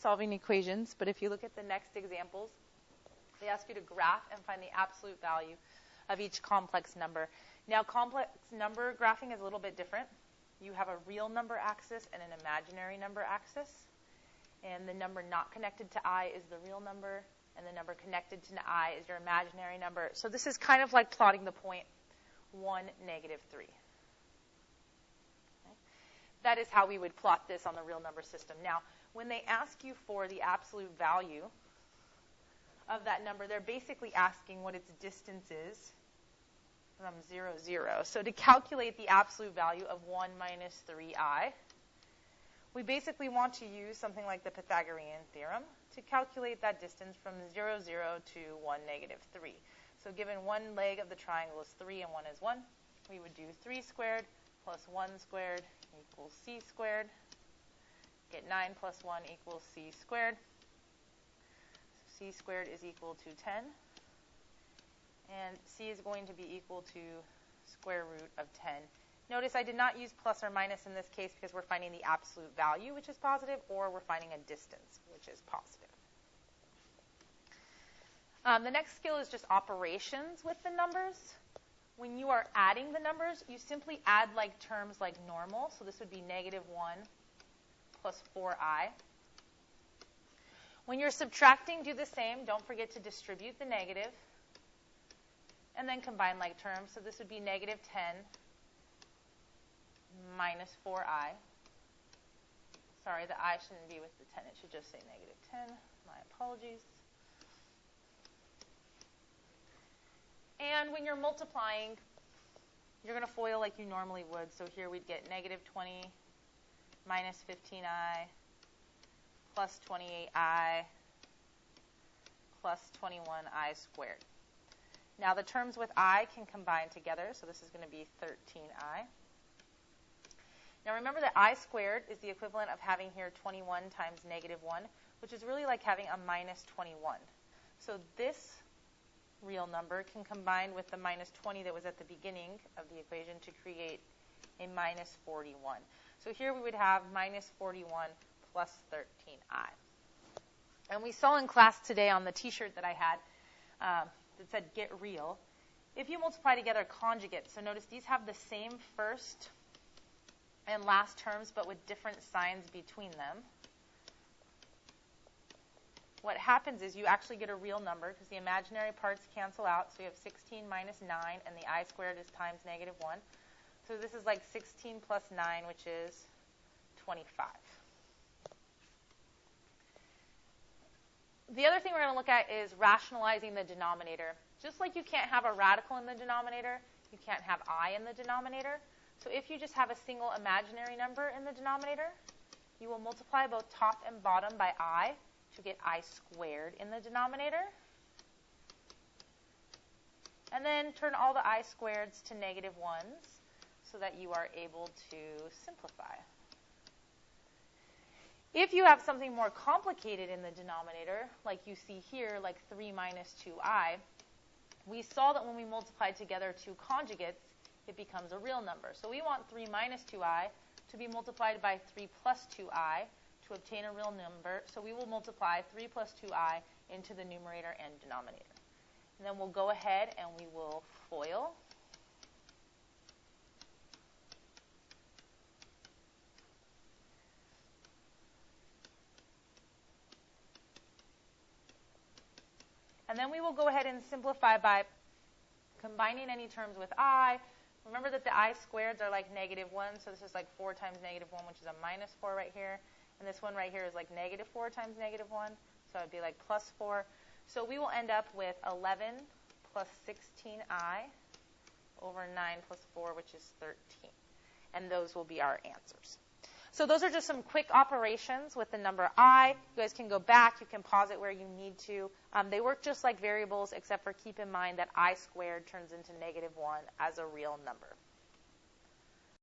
solving equations, but if you look at the next examples, they ask you to graph and find the absolute value of each complex number. Now, complex number graphing is a little bit different. You have a real number axis and an imaginary number axis, and the number not connected to I is the real number, and the number connected to I is your imaginary number. So this is kind of like plotting the point 1, -3. That is how we would plot this on the real number system. Now, when they ask you for the absolute value of that number, they're basically asking what its distance is from 0, 0. So to calculate the absolute value of 1 minus 3i, we basically want to use something like the Pythagorean theorem to calculate that distance from 0, 0 to 1, -3. So given one leg of the triangle is 3 and one is 1, we would do 3 squared plus 1 squared equals c squared. Get 9 plus 1 equals c squared. So c squared is equal to 10. And c is going to be equal to square root of 10. Notice I did not use plus or minus in this case because we're finding the absolute value, which is positive, or we're finding a distance, which is positive. The next skill is just operations with the numbers. When you are adding the numbers, you simply add like terms like normal. So this would be -1 plus 4i. When you're subtracting, do the same. Don't forget to distribute the negative. And then combine like terms. So this would be -10 minus 4i. Sorry, the I shouldn't be with the 10. It should just say -10. My apologies. And when you're multiplying, you're going to FOIL like you normally would. So here we'd get -20 minus 15i plus 28i plus 21i squared. Now the terms with I can combine together, so this is going to be 13i. Now remember that I squared is the equivalent of having here 21 times -1, which is really like having a minus 21. So this real number can combine with the minus 20 that was at the beginning of the equation to create a minus 41. So here we would have minus 41 plus 13i. And we saw in class today on the T-shirt that I had that said get real, if you multiply together conjugates, so notice these have the same first and last terms but with different signs between them. What happens is you actually get a real number because the imaginary parts cancel out. So you have 16 minus 9, and the I squared is times -1. So this is like 16 plus 9, which is 25. The other thing we're going to look at is rationalizing the denominator. Just like you can't have a radical in the denominator, you can't have I in the denominator. So if you just have a single imaginary number in the denominator, you will multiply both top and bottom by I to get I squared in the denominator. And then turn all the I squareds to -1s so that you are able to simplify. If you have something more complicated in the denominator, like you see here, like 3 minus 2i, we saw that when we multiply together two conjugates, it becomes a real number. So we want 3 minus 2i to be multiplied by 3 plus 2i to obtain a real number. So we will multiply 3 plus 2i into the numerator and denominator. And then we'll go ahead and we will FOIL. And then we will go ahead and simplify by combining any terms with I. Remember that the I squareds are like -1, so this is like 4 times -1, which is a minus 4 right here. And this one right here is like -4 times -1, so it would be like plus 4. So we will end up with 11 plus 16i over 9 plus 4, which is 13. And those will be our answers. So those are just some quick operations with the number I. You guys can go back. You can pause it where you need to. They work just like variables, except for keep in mind that I squared turns into -1 as a real number.